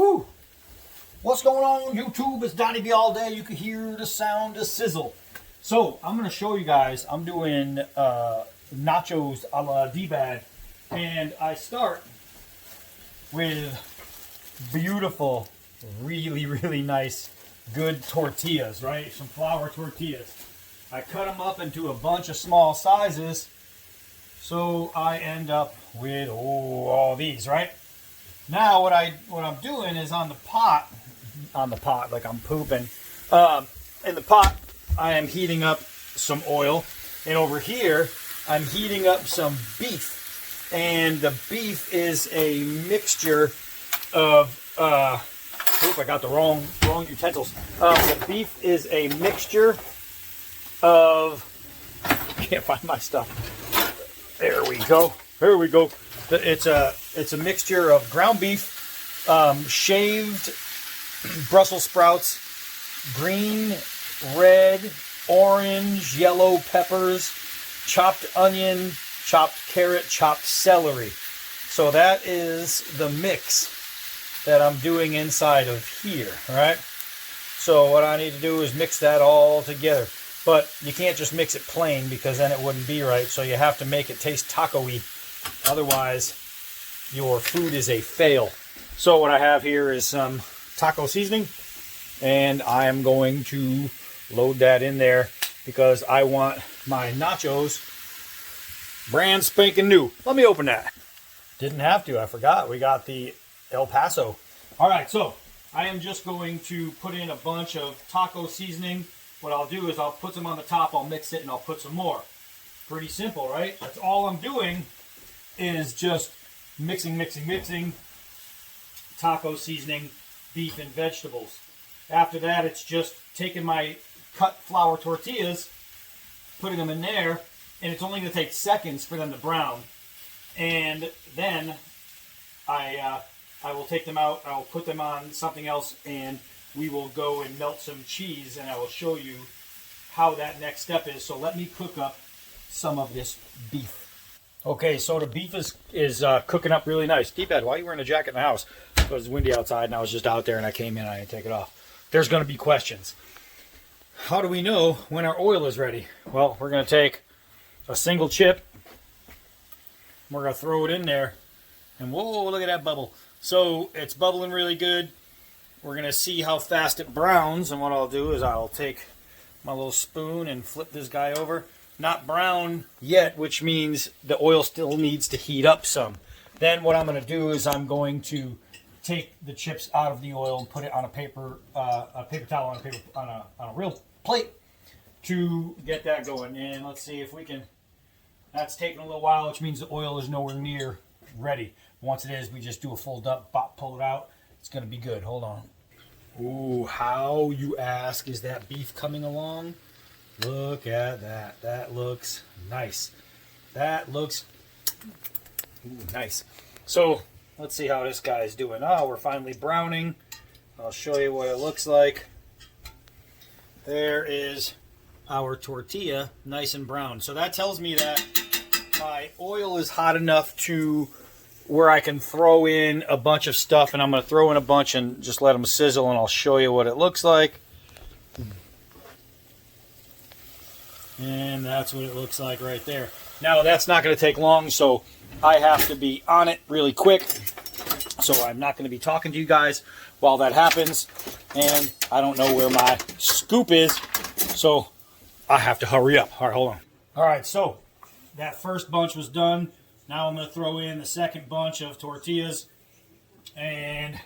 Woo! What's going on YouTube? It's Donnie B all day. You can hear the sound of sizzle. So I'm going to show you guys. I'm doing nachos a la dbad, and I start with beautiful, really nice, good tortillas, right? Some flour tortillas. I cut them up into a bunch of small sizes, so I end up with all these, right? Now what I'm doing is on the pot, like I'm pooping. In the pot, I am heating up some oil, and over here I'm heating up some beef, and the beef is a mixture of. I got the wrong utensils. The beef is a mixture of. I can't find my stuff. There we go. It's a mixture of ground beef, shaved Brussels sprouts, green, red, orange, yellow peppers, chopped onion, chopped carrot, chopped celery. So that is the mix that I'm doing inside of here, right? So what I need to do is mix that all together. But you can't just mix it plain because then it wouldn't be right. So you have to make it taste taco-y. Otherwise, your food is a fail. So what I have here is some taco seasoning, and I am going to load that in there because I want my nachos brand spanking new. Let me open that. Didn't have to, I forgot. We got the El Paso. All right, so I am just going to put in a bunch of taco seasoning. What I'll do is I'll put some on the top, I'll mix it, and I'll put some more. Pretty simple, right? That's all I'm doing is just mixing taco seasoning, beef and vegetables. After that, it's just taking my cut flour tortillas, putting them in there, and it's only going to take seconds for them to brown. And then I will take them out, I'll put them on something else, and we will go and melt some cheese, and I will show you how that next step is. So let me cook up some of this beef. Okay, so the beef is cooking up really nice. dbad, why are you wearing a jacket in the house? It was windy outside, and I was just out there, and I came in, and I didn't take it off. There's going to be questions. How do we know when our oil is ready? Well, we're going to take a single chip. We're going to throw it in there, and whoa, look at that bubble. So it's bubbling really good. We're going to see how fast it browns, and what I'll do is I'll take my little spoon and flip this guy over. Not brown yet, which means the oil still needs to heat up some. Then what I'm going to do is I'm going to take the chips out of the oil and put it on a paper towel on a real plate to get that going. And let's see if we can. That's taking a little while, which means the oil is nowhere near ready. Once it is, we just do a full dump, pull it out. It's going to be good. Hold on. Ooh, how, you ask, is that beef coming along? Look at that. That looks nice. That looks nice. So let's see how this guy's doing. Oh, we're finally browning. I'll show you what it looks like. There is our tortilla, nice and brown. So that tells me that my oil is hot enough to where I can throw in a bunch of stuff, and I'm going to throw in a bunch and just let them sizzle, and I'll show you what it looks like. And that's what it looks like right there. Now, that's not going to take long, so I have to be on it really quick. So I'm not going to be talking to you guys while that happens. And I don't know where my scoop is, so I have to hurry up. All right, hold on. All right, so that first bunch was done. Now I'm going to throw in the second bunch of tortillas and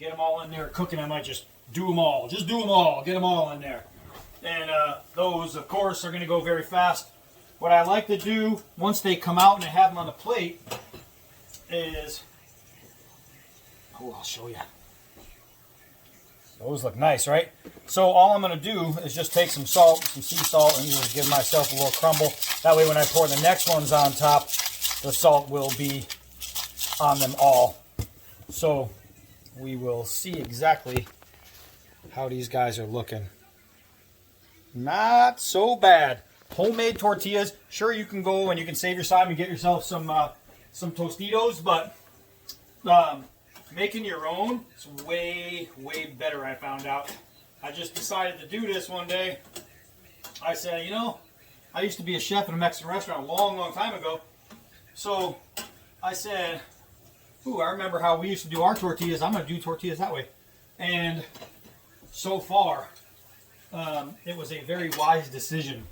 get them all in there cooking. I might just do them all. Just do them all. Get them all in there. And those, of course, are going to go very fast. What I like to do, once they come out and I have them on the plate, is... Oh, I'll show you. Those look nice, right? So all I'm going to do is just take some salt, some sea salt, and just give myself a little crumble. That way when I pour the next ones on top, the salt will be on them all. So we will see exactly how these guys are looking. Not so bad. Homemade tortillas. Sure, you can go and you can save your time and get yourself some Tostitos, but making your own is way, way better, I found out. I just decided to do this one day. I said, you know, I used to be a chef in a Mexican restaurant a long, long time ago. So I said, ooh, I remember how we used to do our tortillas. I'm going to do tortillas that way. And so far, it was a very wise decision.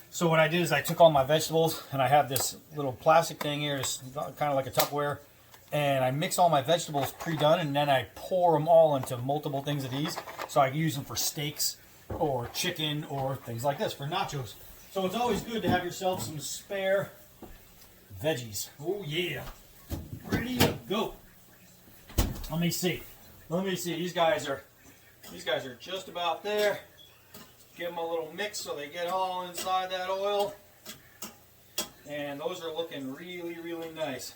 So what I did is I took all my vegetables, and I have this little plastic thing here, it's kind of like a Tupperware, and I mix all my vegetables pre-done, and then I pour them all into multiple things of these, so I can use them for steaks or chicken or things like this for nachos. So it's always good to have yourself some spare veggies. Oh yeah, ready to go. Let me see. These guys are just about there. Give them a little mix so they get all inside that oil. And those are looking really, really nice.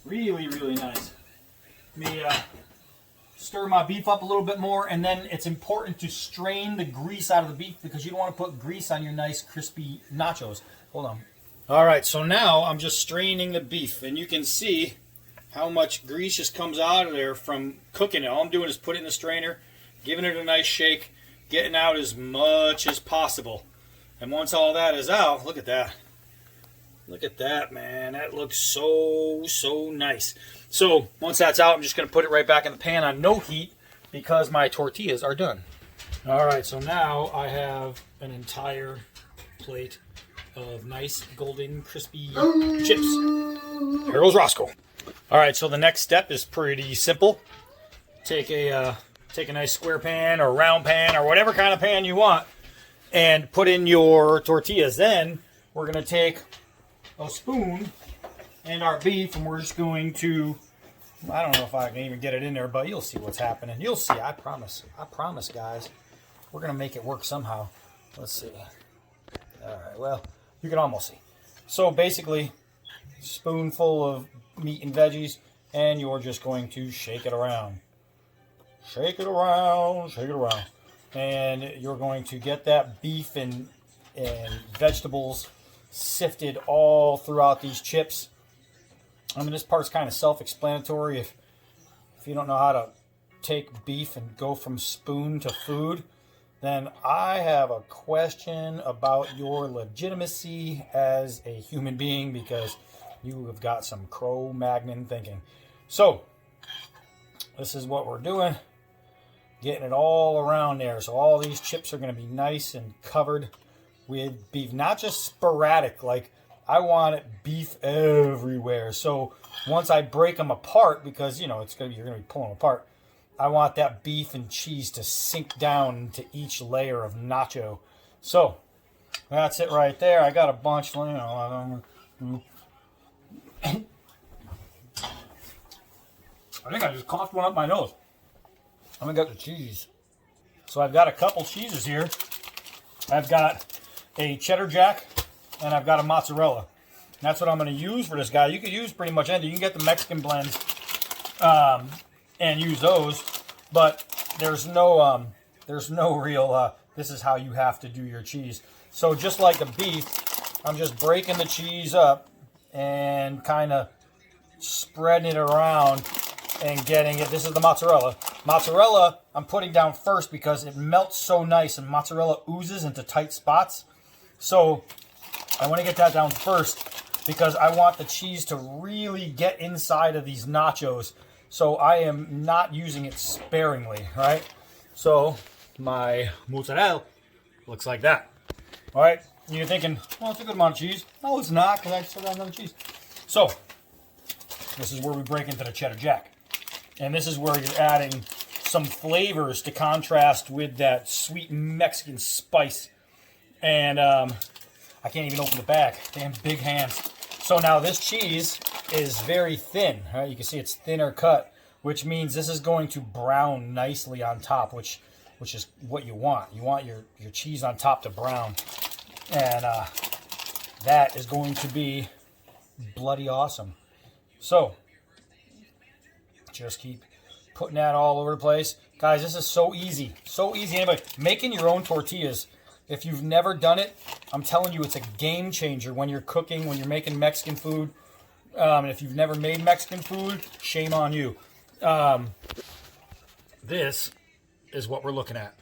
Really, really nice. Let me stir my beef up a little bit more, and then it's important to strain the grease out of the beef because you don't want to put grease on your nice crispy nachos. Hold on. All right, so now I'm just straining the beef, and you can see how much grease just comes out of there from cooking it. All I'm doing is put it in the strainer, giving it a nice shake, getting out as much as possible. And once all that is out, look at that. Look at that, man. That looks so, so nice. So once that's out, I'm just going to put it right back in the pan on no heat because my tortillas are done. All right, so now I have an entire plate of nice golden crispy chips. Here goes Roscoe. All right, so the next step is pretty simple. Take a nice square pan or round pan or whatever kind of pan you want and put in your tortillas. Then we're going to take a spoon and our beef, and we're just going to, I don't know if I can even get it in there, but you'll see what's happening. You'll see, I promise, guys. We're going to make it work somehow. Let's see. All right, well, you can almost see. So basically, spoonful of meat and veggies, and you're just going to shake it around. Shake it around, shake it around. And you're going to get that beef and vegetables sifted all throughout these chips. I mean, this part's kind of self-explanatory. If you don't know how to take beef and go from spoon to food, then I have a question about your legitimacy as a human being because you have got some Cro-Magnon thinking. So, this is what we're doing. Getting it all around there. So all these chips are going to be nice and covered with beef. Not just sporadic. Like, I want it beef everywhere. So once I break them apart, because, you know, you're going to be pulling them apart, I want that beef and cheese to sink down into each layer of nacho. So that's it right there. I got a bunch, you know. I think I just coughed one up my nose. I'm going to get the cheese. So I've got a couple cheeses here. I've got a cheddar jack and I've got a mozzarella. And that's what I'm going to use for this guy. You could use pretty much anything. You can get the Mexican blends and use those, but there's no real, this is how you have to do your cheese. So just like the beef, I'm just breaking the cheese up and kind of spreading it around and getting it. This is the mozzarella. Mozzarella, I'm putting down first because it melts so nice and mozzarella oozes into tight spots. So I want to get that down first because I want the cheese to really get inside of these nachos. So I am not using it sparingly, right? So my mozzarella looks like that. All right, you're thinking, well, it's a good amount of cheese. No, it's not because I still got another cheese. So this is where we break into the cheddar jack. And this is where you're adding some flavors to contrast with that sweet Mexican spice. And I can't even open the bag. Damn big hands. So now this cheese is very thin. Right? You can see it's thinner cut, which means this is going to brown nicely on top, which is what you want. You want your cheese on top to brown. And that is going to be bloody awesome. So just keep putting that all over the place. Guys, this is so easy. So easy. Anybody making your own tortillas. If you've never done it, I'm telling you, it's a game changer when you're cooking, when you're making Mexican food. And if you've never made Mexican food, shame on you. this is what we're looking at.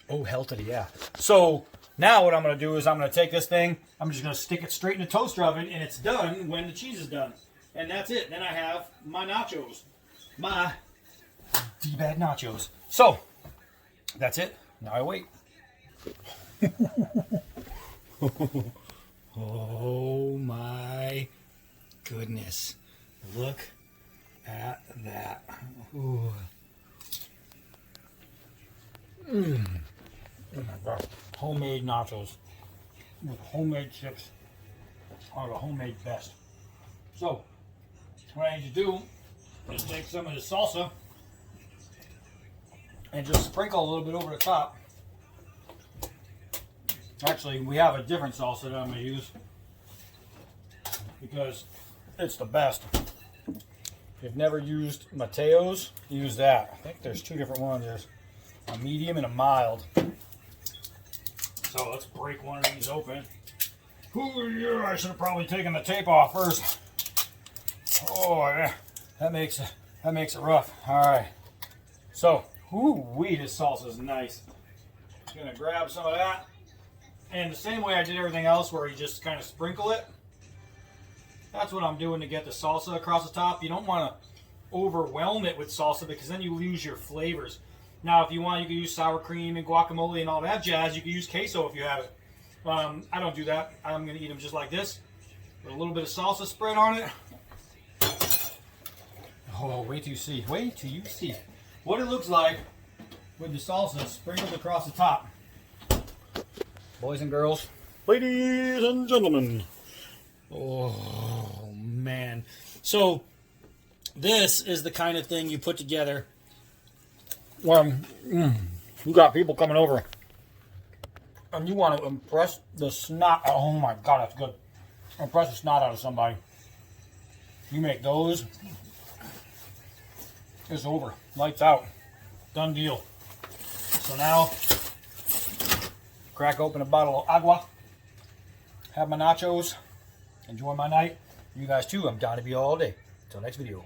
Oh, hell to the yeah. So now what I'm going to do is I'm going to take this thing, I'm just going to stick it straight in the toaster oven, and it's done when the cheese is done. And that's it. Then I have my nachos. My dbad nachos. So, that's it. Now I wait. Oh my goodness. Look at that. Ooh. Oh my God. Homemade nachos with homemade chips are the homemade best. So, what I need to do is take some of the salsa and just sprinkle a little bit over the top. Actually, we have a different salsa that I'm going to use because it's the best. If you've never used Mateos, use that. I think there's two different ones. There's a medium and a mild. So let's break one of these open. Ooh, yeah, I should have probably taken the tape off first. Oh yeah, that makes it rough. All right. So, this salsa is nice. I'm gonna grab some of that, and the same way I did everything else, where you just kind of sprinkle it. That's what I'm doing to get the salsa across the top. You don't want to overwhelm it with salsa because then you lose your flavors. Now, if you want, you can use sour cream and guacamole and all that jazz. You can use queso if you have it. I don't do that. I'm going to eat them just like this, with a little bit of salsa spread on it. Oh, wait till you see. Wait till you see what it looks like with the salsa sprinkled across the top. Boys and girls, ladies and gentlemen. Oh, man. So, this is the kind of thing you put together when you got people coming over and you want to impress the snot. Oh my God, that's good. Impress the snot out of somebody. You make those, it's over. Lights out. Done deal. So now, crack open a bottle of agua, have my nachos, enjoy my night. You guys too, I'm Donnie B all day. Till next video.